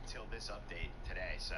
Till this update today, so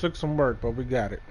Took some work, but we got it.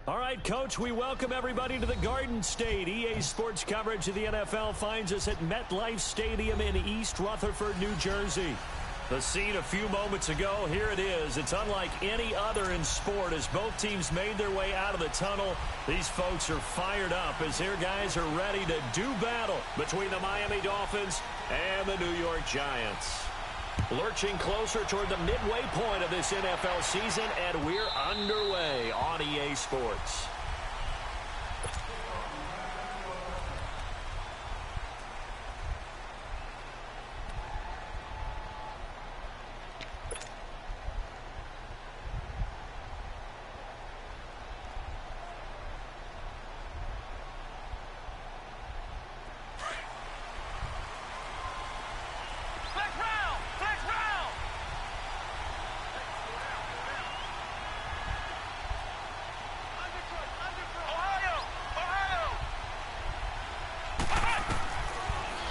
All right, Coach, we welcome everybody to the Garden State. EA Sports coverage of the NFL finds us at MetLife Stadium in East Rutherford, New Jersey. The scene a few moments ago, here it is. It's unlike any other in sport as both teams made their way out of the tunnel. These folks are fired up as their guys are ready to do battle between the Miami Dolphins and the New York Giants. Lurching closer toward the midway point of this NFL season, and we're underway on EA Sports.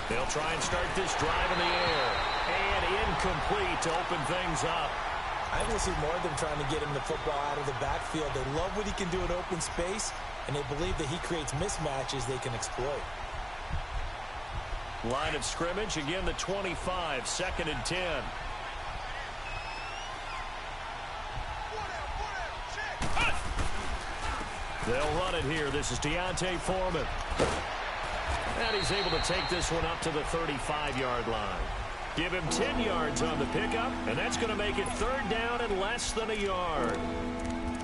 They'll try and start this drive in the air. And incomplete to open things up. I think we'll see more of them trying to get him the football out of the backfield. They love what he can do in open space, and they believe that he creates mismatches they can exploit. Line of scrimmage, again the 25, 2nd and 10. They'll run it here. This is Deontay Foreman. And he's able to take this one up to the 35-yard line. Give him 10 yards on the pickup, and that's going to make it 3rd down and less than a yard.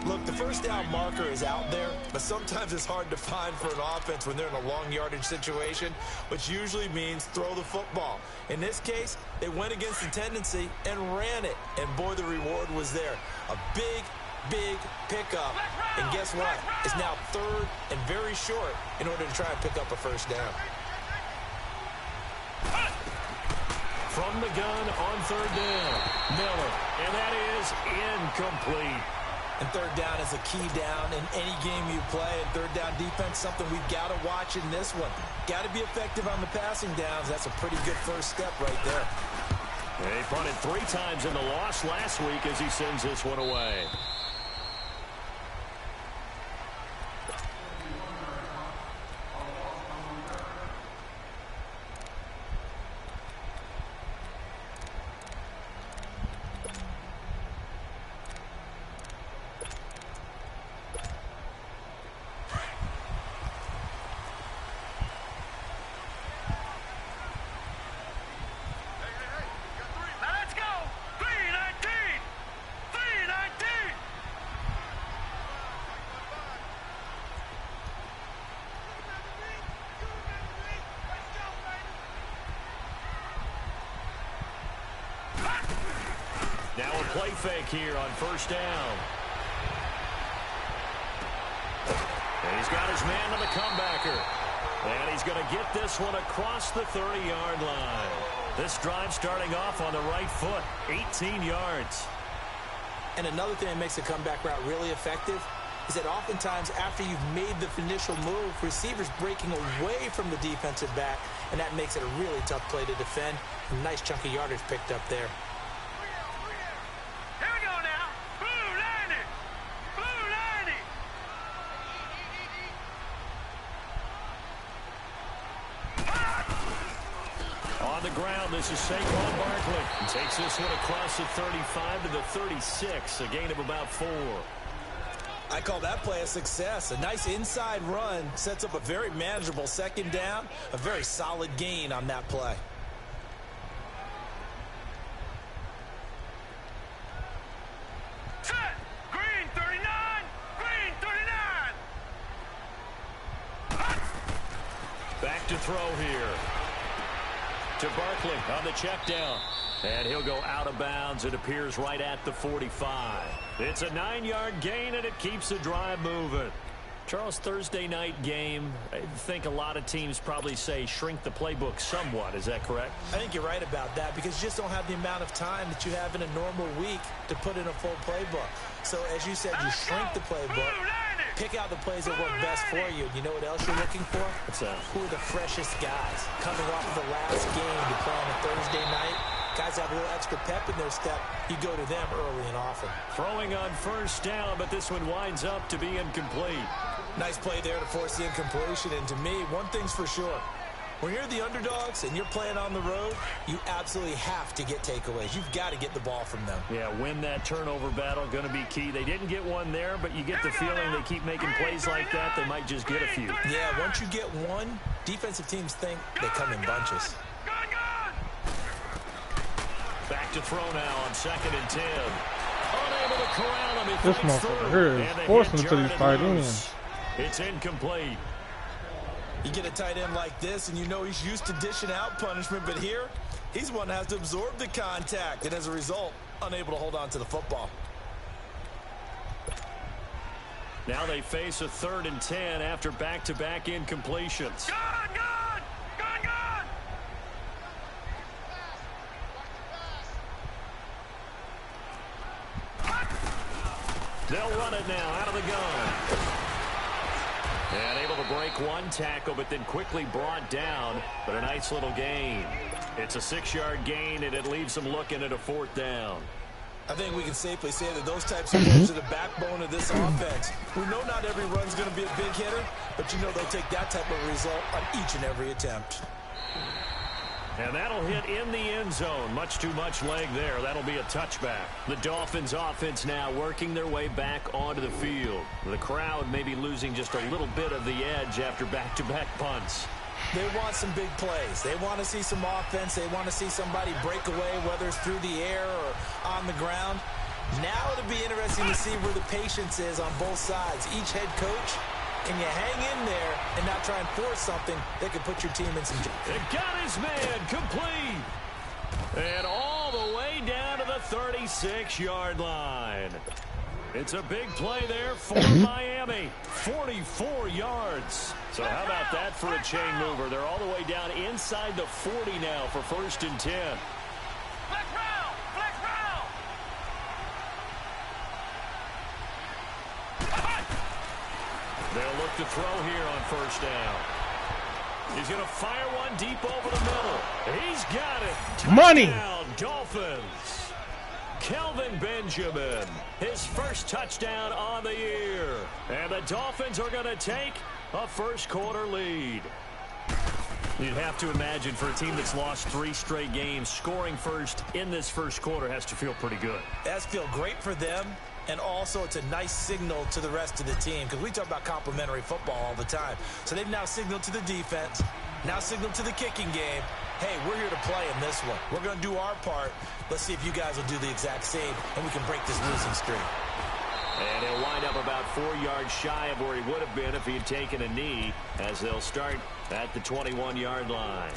Look, the first down marker is out there, but sometimes it's hard to find for an offense when they're in a long yardage situation, which usually means throw the football. In this case, they went against the tendency and ran it, and boy, the reward was there. A big pickup, and guess what? It's now 3rd and very short in order to try and pick up a first down. From the gun on 3rd down, Miller, and that is incomplete. And 3rd down is a key down in any game you play, and 3rd down defense, something we've got to watch in this one. Got to be effective on the passing downs. That's a pretty good first step right there. They punted 3 times in the loss last week as he sends this one away. Now a play fake here on 1st down. And he's got his man on the comebacker. And he's going to get this one across the 30-yard line. This drive starting off on the right foot, 18 yards. And another thing that makes the comeback route really effective is that oftentimes after you've made the initial move, receivers breaking away from the defensive back, and that makes it a really tough play to defend. A nice chunk of yardage picked up there. Here we go now. Blue 90. Blue 90. On the ground, this is Saquon Barkley. He takes this one across the 35 to the 36, a gain of about 4. I call that play a success. A nice inside run sets up a very manageable second down. A very solid gain on that play. Set. Green 39. Green 39. Back to throw here. To Barkley on the check down. And he'll go out of bounds. It appears right at the 45. It's a 9-yard gain, and it keeps the drive moving. Charles, Thursday night game, I think a lot of teams probably say shrink the playbook somewhat. Is that correct? I think you're right about that because you just don't have the amount of time that you have in a normal week to put in a full playbook. So, as you said, you shrink the playbook, pick out the plays that work best for you. You know what else you're looking for? What's that? Who are the freshest guys? Coming off of the last game you play on a Thursday night, guys have a little extra pep in their step. You go to them early and often. Throwing on first down, but this one winds up to be incomplete. Nice play there to force the incompletion. And to me, one thing's for sure. When you're the underdogs and you're playing on the road, you absolutely have to get takeaways. You've got to get the ball from them. Yeah, win that turnover battle, going to be key. They didn't get one there, but you get the feeling they keep making plays like that, they might just get a few. Yeah, once you get one, defensive teams think they come in bunches. Back to throw now on 2nd and 10. Unable to corral him. This motherfucker here is forcing him to these tight ends. It's incomplete. You get a tight end like this, and you know he's used to dishing out punishment, but here, he's one that has to absorb the contact, and as a result, unable to hold on to the football. Now they face a 3rd and 10 after back-to-back incompletions. They'll run it now out of the gun. And able to break one tackle, but then quickly brought down. But a nice little gain. It's a 6-yard gain, and it leaves them looking at a 4th down. I think we can safely say that those types of moves are the backbone of this offense. We know not every run's going to be a big hitter, but you know they'll take that type of result on each and every attempt. And that'll hit in the end zone. Much too much leg there. That'll be a touchback. The Dolphins offense now working their way back onto the field. The crowd may be losing just a little bit of the edge after back-to-back punts. They want some big plays. They want to see some offense. They want to see somebody break away, whether it's through the air or on the ground. Now it'll be interesting to see where the patience is on both sides. Each head coach, can you hang in there and not try and force something that could put your team in some trouble? It got his man complete. And all the way down to the 36-yard line. It's a big play there for Miami. 44 yards. So how about that for a chain mover? They're all the way down inside the 40 now for 1st and 10. Flex round. Flex round. They'll look to throw here on 1st down. He's going to fire one deep over the middle. He's got it. Money. Touchdown, Dolphins. Kelvin Benjamin, his first touchdown on the year. And the Dolphins are going to take a first-quarter lead. You'd have to imagine for a team that's lost 3 straight games, scoring first in this first quarter has to feel pretty good. That's feel great for them, and also it's a nice signal to the rest of the team because we talk about complimentary football all the time. So they've now signaled to the defense, now signaled to the kicking game, hey, we're here to play in this one. We're going to do our part. Let's see if you guys will do the exact same, and we can break this losing streak. And he'll wind up about 4 yards shy of where he would have been if he had taken a knee, as they'll start at the 21-yard line.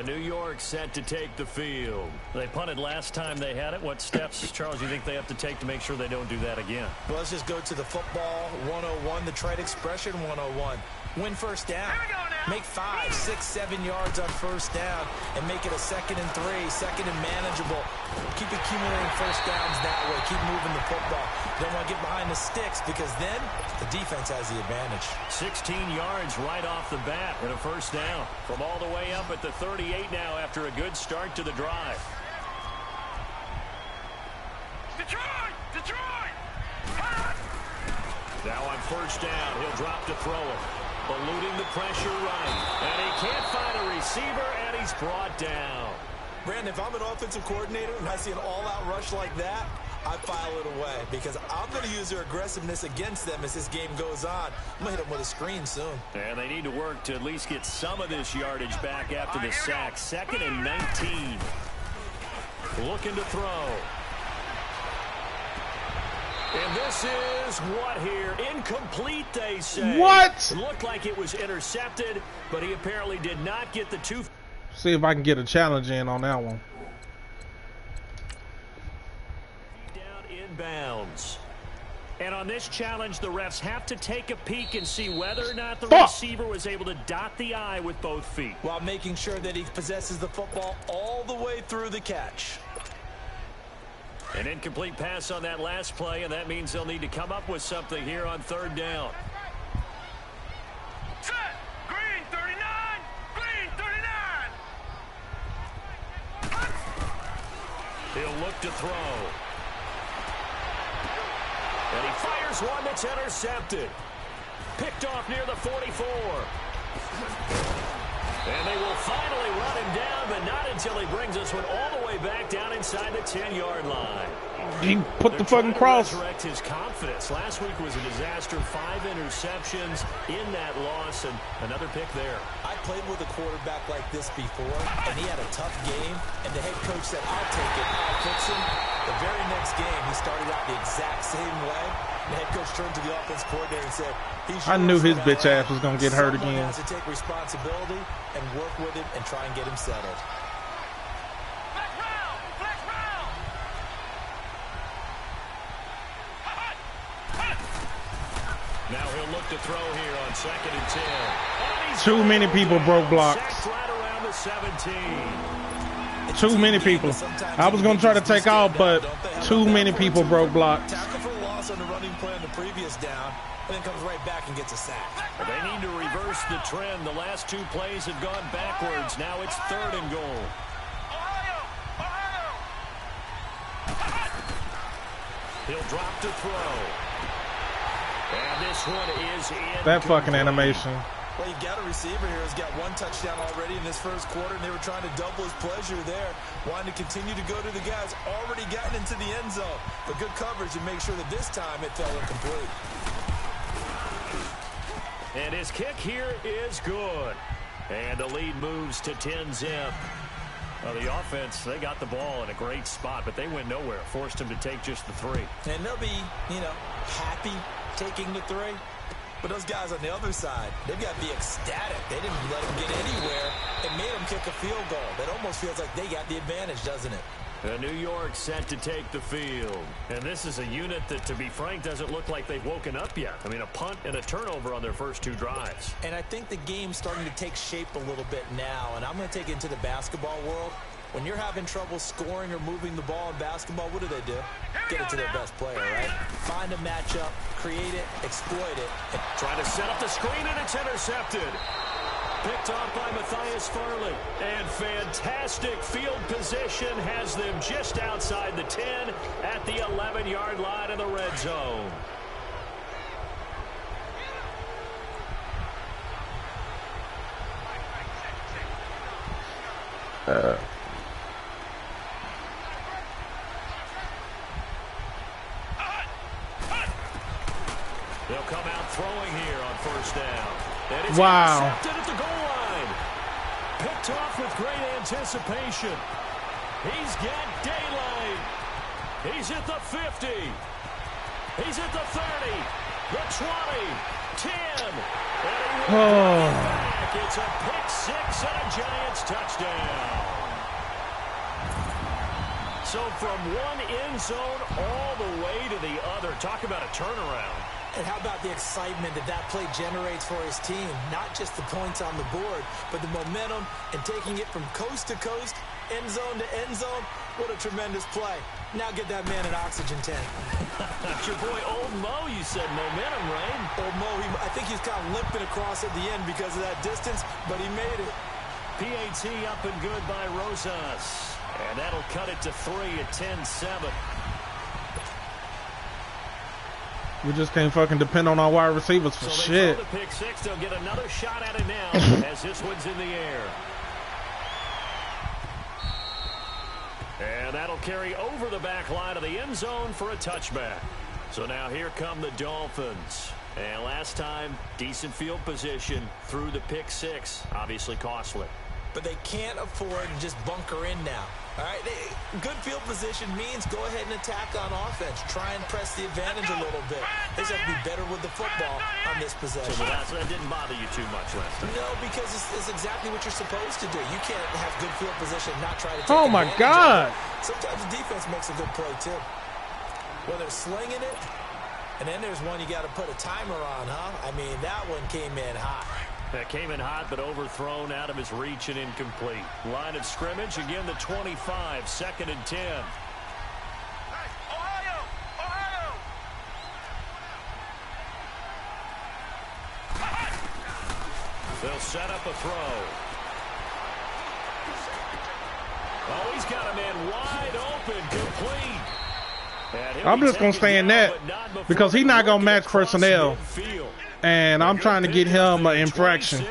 New York set to take the field. They punted last time they had it. What steps, Charles, you think they have to take to make sure they don't do that again? Well, let's just go to the football 101, the trite expression 101. Win first down. Make 5, 6, 7 yards on first down and make it a 2nd and 3, 2nd and manageable. Keep accumulating first downs that way. Keep moving the football. You don't want to get behind the sticks because then the defense has the advantage. 16 yards right off the bat and a first down. From all the way up at the 38 now after a good start to the drive. Detroit! Detroit! Now on first down, he'll drop to throw it. Eluding the pressure right. And he can't find a receiver, and he's brought down. Brandon, if I'm an offensive coordinator and I see an all-out rush like that, I file it away because I'm going to use their aggressiveness against them as this game goes on. I'm going to hit them with a screen soon. And they need to work to at least get some of this yardage back after the sack. 2nd and 19. Looking to throw. And this is what here? Incomplete, they say. What? It looked like it was intercepted, but he apparently did not get the 2. See if I can get a challenge in on that one. Down inbounds. And on this challenge, the refs have to take a peek and see whether or not the receiver was able to dot the I with both feet. While making sure that he possesses the football all the way through the catch. An incomplete pass on that last play, and that means they'll need to come up with something here on third down. Set! Green 39! Green 39! He'll look to throw. And he fires one that's intercepted. Picked off near the 44. And they will finally run him down, but not until he brings us one all the way back down inside the 10-yard line. He put the fucking cross. Resurrect his confidence. Last week was a disaster. 5 interceptions in that loss, and another pick there. I played with a quarterback like this before, and he had a tough game, and the head coach said, I'll take it, I'll fix him. The very next game, he started out the exact same way. The head coach turned to the offense coordinator and said, I knew his bitch ass was going to get hurt Someone again. has to take responsibility and work with him and try and get him settled. Flex round! Flex round! Now he'll look to throw here on 2nd and 10. And Too many people broke blocks. sacked right around the 17. Too many people. I was going to try to take off, but too many people broke blocks. Tackle for loss on the running play on the previous down, and then comes right back and gets a sack. They need to reverse the trend. The last 2 plays have gone backwards. Now it's 3rd and goal. Ohio! Ohio! He'll drop to throw. And this one is in. That fucking animation. Well, you got a receiver here who's got 1 touchdown already in this first quarter, and they were trying to double his pleasure there, wanting to continue to go to the guys already gotten into the end zone. But good coverage to make sure that this time it fell incomplete. And his kick here is good. And the lead moves to 10-zip. Well, the offense, they got the ball in a great spot, but they went nowhere. Forced him to take just the 3. And they'll be, happy taking the 3. But those guys on the other side, they've got to be ecstatic. They didn't let him get anywhere. It made him kick a field goal. That almost feels like they got the advantage, doesn't it? New York set to take the field. And this is a unit that, to be frank, doesn't look like they've woken up yet. I mean, a punt and a turnover on their first 2 drives. And I think the game's starting to take shape a little bit now. And I'm going to take it into the basketball world. When you're having trouble scoring or moving the ball in basketball, what do? Get it to their best player, right? Find a matchup, create it, exploit it. Trying to set up the screen, and it's intercepted. Picked off by Matthias Farley. And fantastic field position has them just outside the 10 at the 11-yard line in the red zone. They'll come out throwing here on first down. That is intercepted at the goal line. Picked off with great anticipation. He's got daylight. He's at the 50. He's at the 30, the 20, 10. And he will back. It's a pick 6 and a Giants touchdown. So from one end zone all the way to the other. Talk about a turnaround. And how about the excitement that play generates for his team? Not just the points on the board, but the momentum and taking it from coast to coast, end zone to end zone. What a tremendous play. Now get that man an oxygen tank. That's your boy Old Mo, you said. Momentum, right? Old Mo, I think he's kind of limping across at the end because of that distance, but he made it. PAT up and good by Rosas. And that'll cut it to 3 at 10-7. We just can't fucking depend on our wide receivers for shit. So they throw the pick six. They'll get another shot at it now as this one's in the air. And that'll carry over the back line of the end zone for a touchback. So now here come the Dolphins. And last time, decent field position through the pick six. Obviously costly. But they can't afford to just bunker in now. All right, good field position means go ahead and attack on offense. Try and press the advantage a little bit. They just have to be better with the football on this possession. So that didn't bother you too much last time. No, because it's exactly what you're supposed to do. You can't have good field position and not try to take Oh, my God. Sometimes the defense makes a good play, too. Well, they're slinging it, and then there's one you got to put a timer on, huh? I mean, that one came in hot. That came in hot, but overthrown out of his reach and incomplete. Line of scrimmage, again the 25, 2nd and 10. Hey, Ohio! Ohio! They'll set up a throw. Oh, he's got a man wide open, complete. I'm just going to stay in that because he's not going to match personnel. And I'm trying to get him an infraction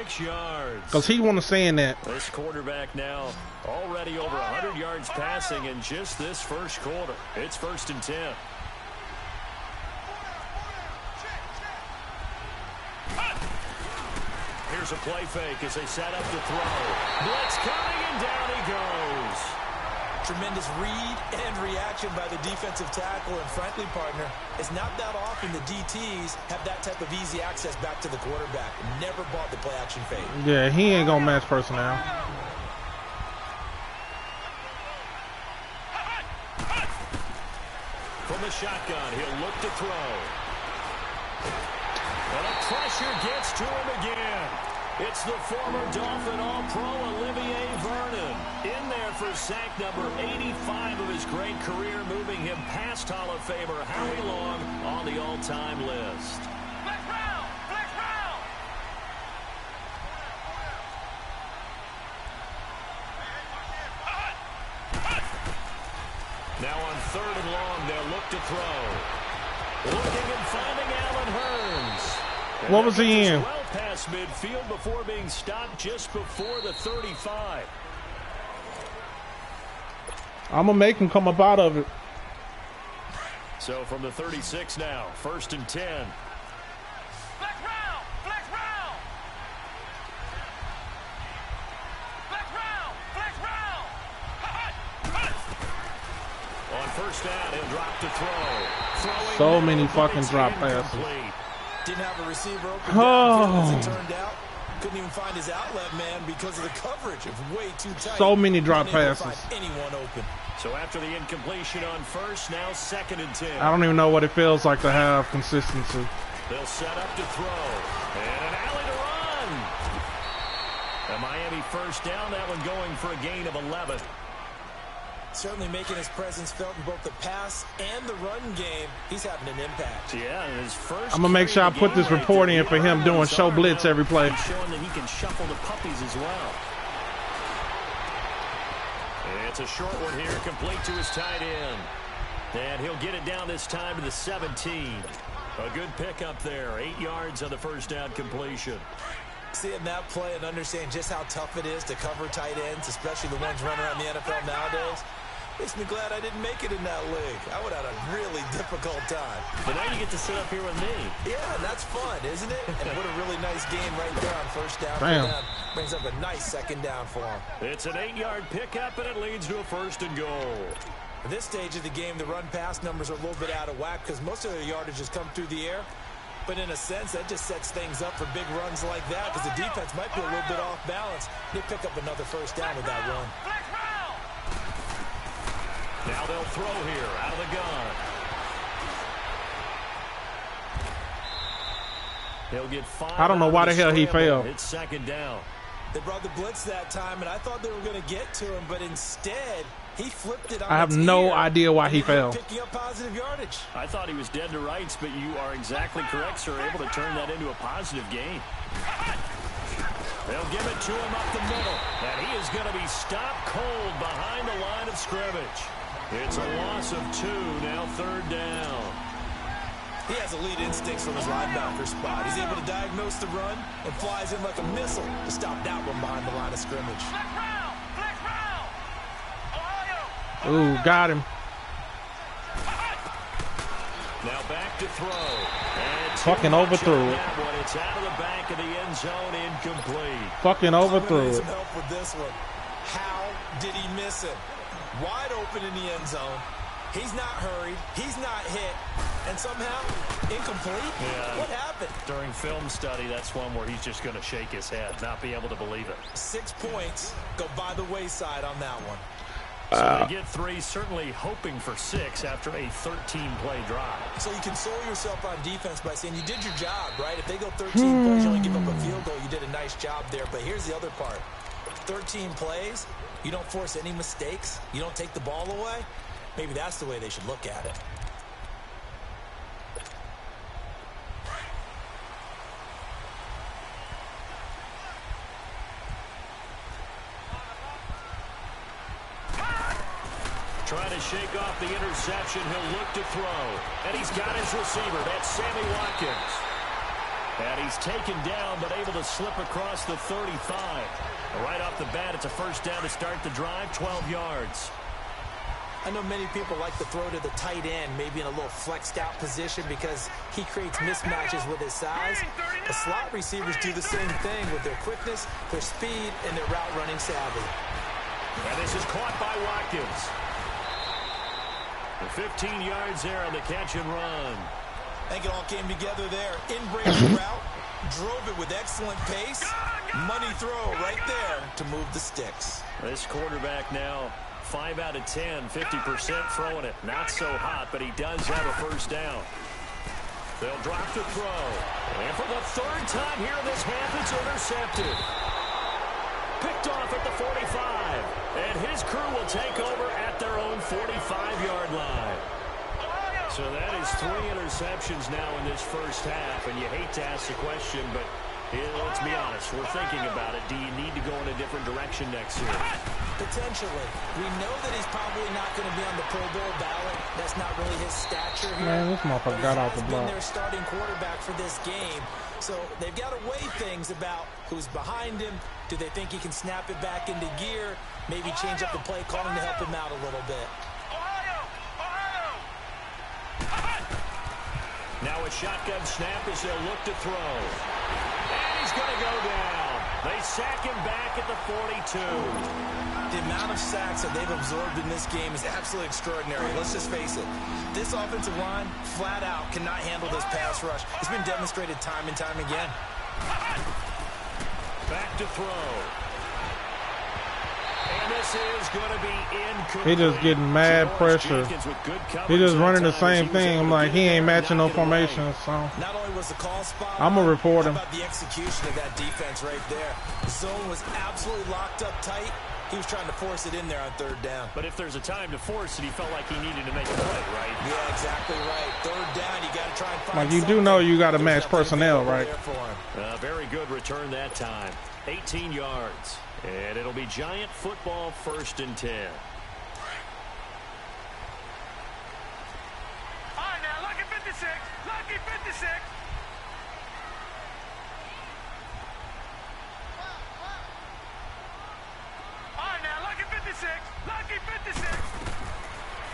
because he want to stay in that. This quarterback now already over 100 yards passing in just this first quarter. It's 1st and 10. Here's a play fake as they set up the throw. Blitz coming and down he goes. Tremendous read and reaction by the defensive tackle, and frankly, partner, it's not that often the DTs have that type of easy access back to the quarterback. Never bought the play-action fake. Yeah, he ain't gonna match personnel. From the shotgun, he'll look to throw. And the pressure gets to him again. It's the former Dolphin All-Pro Olivier Vernon in there for sack number 85 of his great career, moving him past Hall of Famer Howie Long on the all-time list. Flex round! Flex round! Now on 3rd and long, they'll look to throw. Looking and finding Allen Hurns. And what was he in? Well past midfield before being stopped just before the 35. I'm going to make him come up out of it. So from the 36 now, 1st and 10. Flex round! Flex round! Flex round! Flex round! On 1st down, he'll drop to throw. Throwing So now, many but fucking it's drop passes. incomplete. Didn't have a receiver open downfield as it turned out. Couldn't even find his outlet man because of the coverage. It was way too tight. So many drop Unable to passes. find anyone open. So after the incompletion on 1st, now 2nd and 10. I don't even know what it feels like to have consistency. They'll set up to throw. And an alley to run. A Miami 1st down, that one going for a gain of 11. Certainly making his presence felt in both the pass and the run game. He's having an impact. Yeah, his first. I'm going to make sure I put this report in for him doing show blitz every play. Showing that he can shuffle the puppies as well. It's a short one here, complete to his tight end. And he'll get it down this time to the 17. A good pickup there, 8 yards on the 1st down completion. Seeing that play and understanding just how tough it is to cover tight ends, especially the ones running around the NFL nowadays, makes me glad I didn't make it in that league. I would have had a really difficult time. But now you get to sit up here with me. Yeah, that's fun, isn't it? And what a really nice game right there on 1st down. Damn. Brings up a nice 2nd down for him. It's an 8-yard pickup, and it leads to a 1st and goal. At this stage of the game, the run-pass numbers are a little bit out of whack because most of their yardage has come through the air. But in a sense, that just sets things up for big runs like that because the defense might be a little bit off balance. They pick up another 1st down with that run. Now they'll throw here out of the gun. He'll get 5. I don't know why the hell he failed. It's second down. They brought the blitz that time, and I thought they were going to get to him, but instead he flipped it on I have no idea why he failed. Picking up positive yardage. I thought he was dead to rights, but you are exactly correct, sir. Able to turn that into a positive gain. They'll give it to him up the middle, and he is going to be stopped cold behind the line of scrimmage. It's a loss of 2, now third down. He has elite instincts from his linebacker spot. He's able to diagnose the run and flies in like a missile to stop that one behind the line of scrimmage. Ooh, got him. Now back to throw. And fucking overthrew it. It's out of the back of the end zone, incomplete. Fucking overthrew it. Some help with this one. How did he miss it? Wide open in the end zone. He's not hurried. He's not hit. And somehow, incomplete? Yeah. What happened? During film study, that's one where he's just going to shake his head, not be able to believe it. 6 points go by the wayside on that one. So they get 3, certainly hoping for 6 after a 13-play drive. So you console yourself on defense by saying you did your job, right? If they go 13 plays, you only give up a field goal, you did a nice job there. But here's the other part. 13 plays, you don't force any mistakes, you don't take the ball away. Maybe that's the way they should look at it. Trying to shake off the interception. He'll look to throw. And he's got his receiver. That's Sammy Watkins. And he's taken down, but able to slip across the 35. Right off the bat, it's a first down to start the drive, 12 yards. I know many people like to throw to the tight end, maybe in a little flexed out position because he creates mismatches with his size. The slot receivers do the same thing with their quickness, their speed, and their route running savvy. And this is caught by Watkins. The 15 yards there on the catch and run. I think it all came together there. In-break route, drove it with excellent pace. Money throw right there to move the sticks. This quarterback now 5 out of 10, 50% throwing it. Not so hot, but he does have a first down. They'll drop to throw. And for the 3rd time here in this half, it's intercepted. Picked off at the 45. And his crew will take over at their own 45-yard line. So that is 3 interceptions now in this first half. And you hate to ask the question, but let's be honest. We're thinking about it. Do you need to go in a different direction next year? Potentially. We know that he's probably not going to be on the Pro Bowl ballot. That's not really his stature here. Man, this motherfucker got off the block. He's been their starting quarterback for this game. So they've got to weigh things about who's behind him. Do they think he can snap it back into gear? Maybe change up the play calling to help him out a little bit. Now a shotgun snap as they'll look to throw. And he's going to go down. They sack him back at the 42. The amount of sacks that they've absorbed in this game is absolutely extraordinary. Let's just face it. This offensive line, flat out, cannot handle this pass rush. It's been demonstrated time and time again. Back to throw. And this is going to be incomplete. He just getting mad pressure. He just running the same thing. I'm like, he ain't matching no formation. So not only was the call spot, I'm gonna report him. how about the execution of that defense right there? The zone was absolutely locked up tight. He was trying to force it in there on 3rd down. But if there's a time to force it, he felt like he needed to make a play, right? Yeah, exactly right. 3rd down, you got to try and find like, you do know you got to match personnel, right? Very good return that time. 18 yards. And it'll be Giant football, 1st and 10. All right, now, lucky 56. Lucky 56. All right, now, lucky 56. Lucky 56.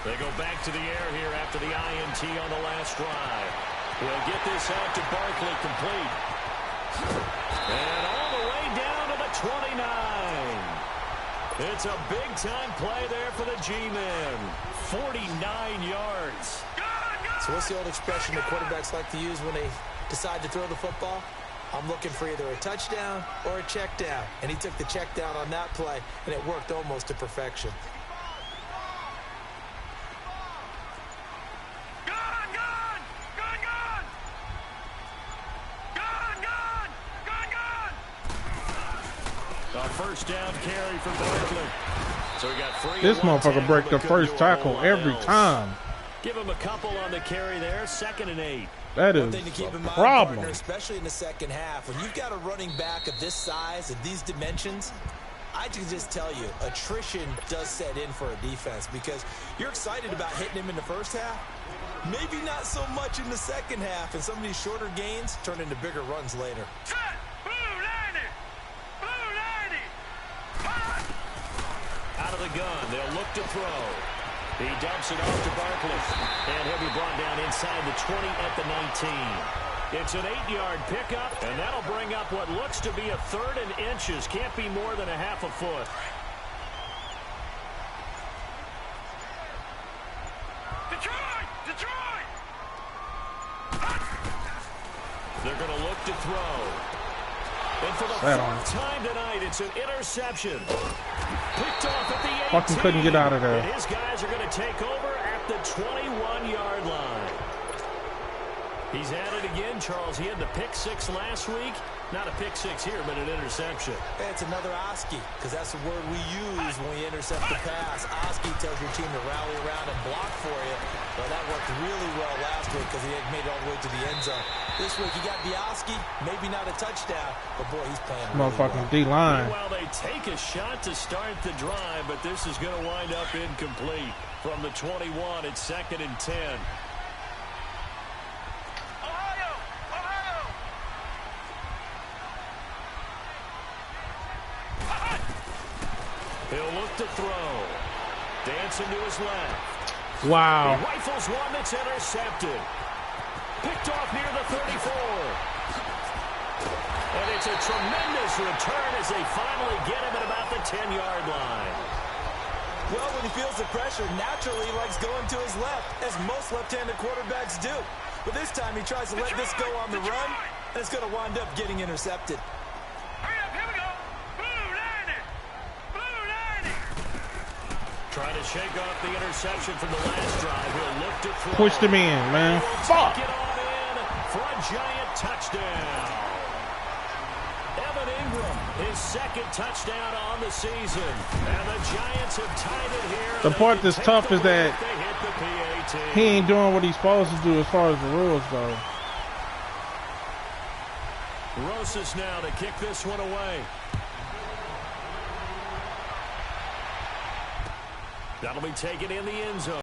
They go back to the air here after the INT on the last drive. We'll get this out to Barkley complete. And all the way down to the 29. It's a big-time play there for the G-men. 49 yards. So what's the old expression that quarterbacks like to use when they decide to throw the football? I'm looking for either a touchdown or a check down. And he took the check down on that play, and it worked almost to perfection. first down carry for Barkley. So we got free. This motherfucker break the first tackle every time. Give him a couple on the carry there. 2nd and 8. That is a problem. Partner, especially in the second half. When you've got a running back of this size and these dimensions, I can just tell you, attrition does set in for a defense because you're excited about hitting him in the first half. Maybe not so much in the second half, and some of these shorter gains turn into bigger runs later. Out of the gun, they'll look to throw. He dumps it off to Barkley, and he'll be brought down inside the 20 at the 19. It's an 8-yard pickup, and that'll bring up what looks to be a 3rd and inches. Can't be more than a half a foot. Detroit! They're going to look to throw. And for the 4th time tonight, it's an interception. Picked off at the 18. Fucking couldn't get out of there. And his guys are going to take over at the 21-yard line. He's at it again, Charles. He had the pick 6 last week. Not a pick 6 here, but an interception. It's another Oski, because that's the word we use when we intercept the pass. Oski tells your team to rally around and block for you. Well, that worked really well last week because he had made it all the way to the end zone. This week, you got the Oski, maybe not a touchdown, but boy, he's playing really motherfucking well. D-line. Meanwhile, they take a shot to start the drive, but this is going to wind up incomplete. From the 21, it's 2nd and 10. He'll look to throw. Dancing to his left. Wow. He rifles one that's intercepted. Picked off near the 34. And it's a tremendous return as they finally get him at about the 10-yard line. Well, when he feels the pressure, naturally he likes going to his left, as most left-handed quarterbacks do. But this time he tries to let this go on the run, and it's going to wind up getting intercepted. Trying to shake off the interception from the last drive. He'll look to throw. Pushed him in, man. Fuck. Get on in for a giant touchdown. Evan Ingram, his 2nd touchdown on the season. And the Giants have tied it here. The part that's tough is that he ain't doing what he's supposed to do as far as the rules go. Rosas now to kick this one away. That'll be taken in the end zone.